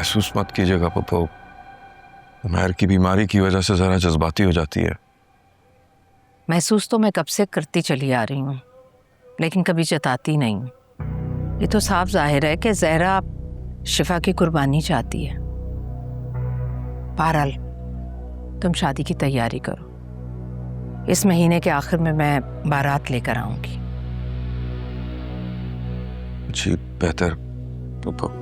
महसूस मत कीजिएगा पप्पू। उमैर की बीमारी की वजह से जरा जज्बाती हो जाती है। महसूस तो मैं कब से करती चली आ रही हूँ, लेकिन कभी जताती नहीं। ये तो साफ जाहिर है कि जहरा शिफा की कुर्बानी चाहती है। बहरहाल तुम शादी की तैयारी करो। इस महीने के आखिर में मैं बारात लेकर आऊंगी। जी बेहतर पप्पू।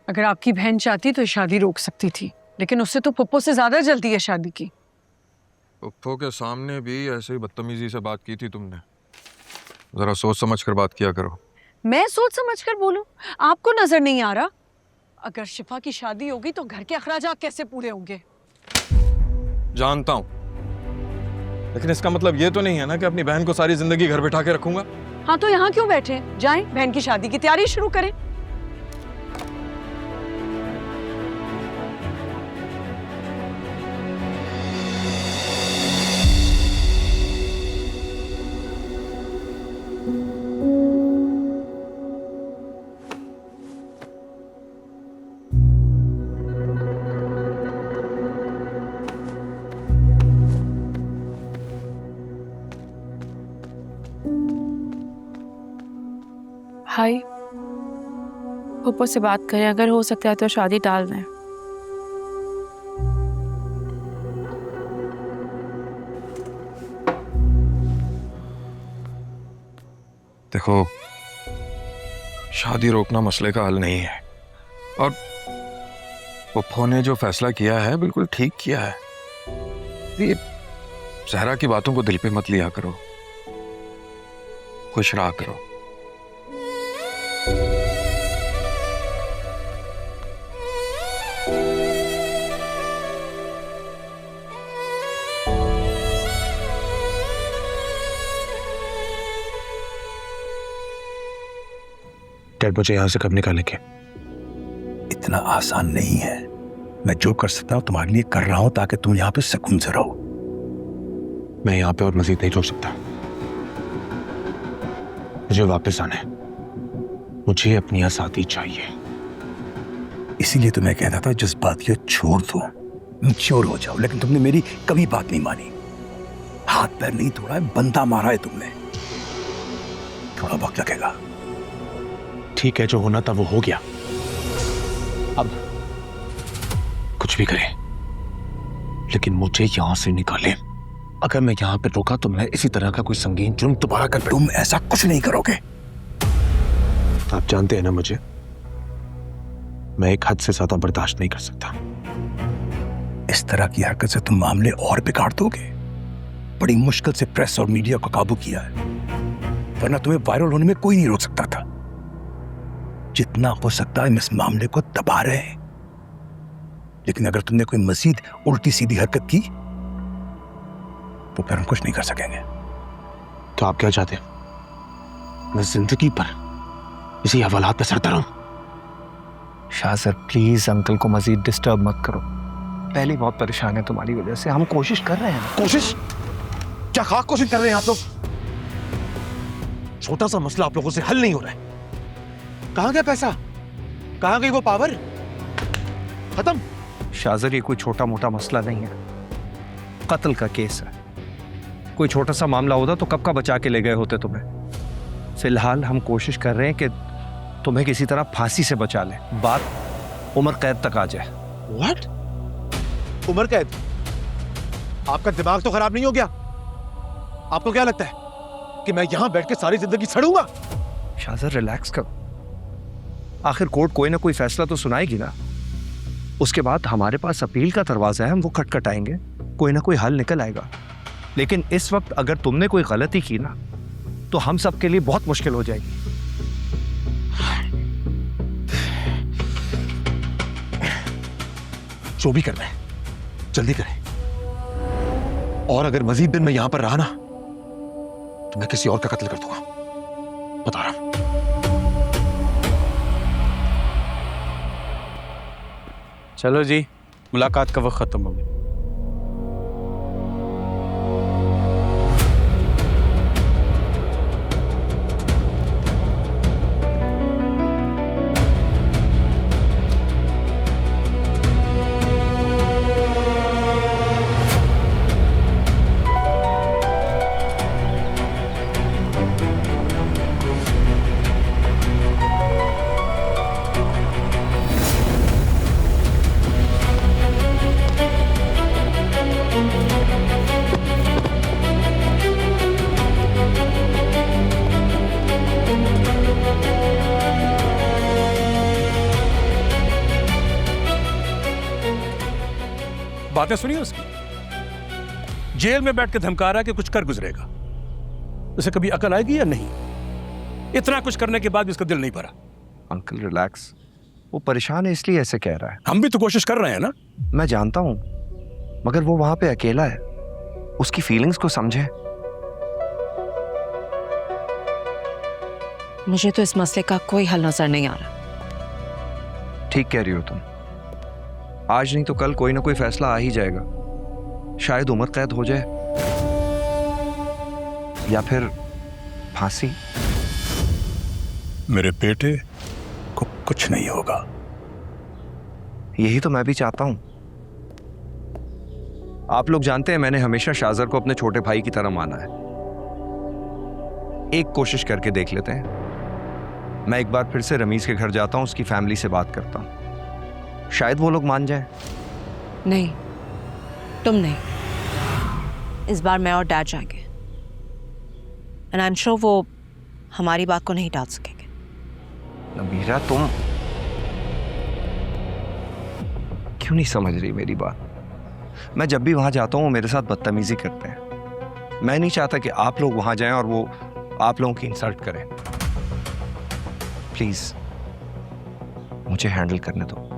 अगर आपकी बहन चाहती तो शादी रोक सकती थी, लेकिन उससे तो पप्पो से ज्यादा जल्दी है शादी की। पप्पू के सामने भी ऐसे ही बदतमीजी से बात की थी तुमने। जरा सोच समझ कर बात किया करो। मैं सोच समझ कर बोलूं? आपको नजर नहीं आ रहा? अगर शिफा की शादी होगी तो घर के अखराजात कैसे पूरे होंगे? जानता हूं, लेकिन इसका मतलब ये तो नहीं है ना कि अपनी बहन को सारी जिंदगी घर बैठा के रखूंगा। हाँ तो यहाँ क्यों बैठे? जाएं बहन की शादी की तैयारी शुरू करें। हाय, पप्पू से बात करें, अगर हो सकता है तो शादी टाल दें। देखो, शादी रोकना मसले का हल नहीं है, और पप्पू ने जो फैसला किया है बिल्कुल ठीक किया है। ये जहरा की बातों को दिल पे मत लिया करो, खुश रहा करो। डैड, मुझे यहां से कब निकालेंगे? इतना आसान नहीं है। मैं जो कर सकता हूं तुम्हारे लिए कर रहा हूं, ताकि तुम यहां पे सुकून से रहो। मैं यहां पे और मजीद नहीं रुक सकता। मुझे वापस आना है। मुझे अपनी आज़ादी चाहिए। इसीलिए तो मैं कहता था जज्बातियत छोड़ दो, मैच्योर हो जाओ, लेकिन तुमने मेरी कभी बात नहीं मानी। हाथ पैर नहीं तोड़ा है, बंदा मारा है तुमने। थोड़ा वक्त लगेगा। ठीक है, जो होना था वो हो गया। अब कुछ भी करें, लेकिन मुझे यहां से निकालें। अगर मैं यहां पे रुका तो मैं इसी तरह का कोई संगीन जुर्म दोबारा कर बैठूं। तुम ऐसा कुछ नहीं करोगे। आप जानते हैं ना मुझे, मैं एक हद से ज्यादा बर्दाश्त नहीं कर सकता। इस तरह की हरकत से तुम मामले और बिगाड़ दोगे। बड़ी मुश्किल से प्रेस और मीडिया को काबू किया है, वरना तुम्हें वायरल होने में कोई नहीं रोक सकता था। जितना हो सकता है हम इस मामले को दबा रहे हैं, लेकिन अगर तुमने कोई मजीद उल्टी सीधी हरकत की तो फिर हम कुछ नहीं कर सकेंगे। तो आप क्या चाहते हैं? मैं जिंदगी पर इसी हवालात पे सड़ता रहूं? शाह सर, प्लीज अंकल को मजीद डिस्टर्ब मत करो। पहले बहुत परेशान है तुम्हारी वजह से। हम कोशिश कर रहे हैं। कोशिश? क्या खाक कोशिश कर रहे हैं आप लोग? छोटा सा मसला आप लोगों से हल नहीं हो रहा है। कहां गया पैसा? कहां गई वो पावर? खत्म। शाहजर, ये कोई छोटा मोटा मसला नहीं है, कत्ल का केस है। कोई छोटा सा मामला होता तो कब का बचा के ले गए होते तुम्हें। फिलहाल हम कोशिश कर रहे हैं कि तुम्हें किसी तरह फांसी से बचा ले, बात उम्र कैद तक आ जाए। What? उम्र कैद? आपका दिमाग तो खराब नहीं हो गया? आपको क्या लगता है कि मैं यहां बैठ के सारी जिंदगी सड़ूंगा? शाहजर, रिलैक्स करो। आखिर कोर्ट कोई ना कोई फैसला तो सुनाएगी ना। उसके बाद हमारे पास अपील का दरवाजा है, हम वो खटखटाएंगे, कोई ना कोई हल निकल आएगा। लेकिन इस वक्त अगर तुमने कोई गलती की ना तो हम सब के लिए बहुत मुश्किल हो जाएगी। जो भी करना है जल्दी करें, और अगर मजीद दिन में यहां पर रहा ना तो मैं किसी और का कत्ल कर दूंगा, बता रहा हूं। चलो जी, मुलाकात का वक्त खत्म हो गया। बातें सुनिए उसकी। जेल में बैठ के धमका रहा है कि कुछ कर गुजरेगा। उसे कभी अकल आएगी या नहीं? इतना कुछ करने के बाद भी उसका दिल नहीं भरा। अंकल रिलैक्स, वो परेशान है इसलिए ऐसे कह रहा है। हम भी तो कोशिश कर रहे हैं ना। मैं जानता हूं, मगर वो वहां पे अकेला है, उसकी फीलिंग्स को समझे। मुझे तो इस मसले का कोई हल नजर नहीं आ रहा। ठीक कह रही हो तुम, आज नहीं तो कल कोई ना कोई फैसला आ ही जाएगा। शायद उम्र कैद हो जाए या फिर फांसी। मेरे बेटे को कुछ नहीं होगा। यही तो मैं भी चाहता हूं। आप लोग जानते हैं मैंने हमेशा शाजर को अपने छोटे भाई की तरह माना है। एक कोशिश करके देख लेते हैं। मैं एक बार फिर से रमीज के घर जाता हूं, उसकी फैमिली से बात करता हूं, शायद वो लोग मान जाएं। नहीं, तुम नहीं। इस बार मैं और डैड जाएंगे, एंड आई एम श्योर वो हमारी बात को नहीं टाल सकेंगे। नबीरा, तुम क्यों नहीं समझ रही मेरी बात? मैं जब भी वहां जाता हूं वो मेरे साथ बदतमीजी करते हैं। मैं नहीं चाहता कि आप लोग वहां जाएं और वो आप लोगों की इंसल्ट करें। प्लीज मुझे हैंडल करने दो।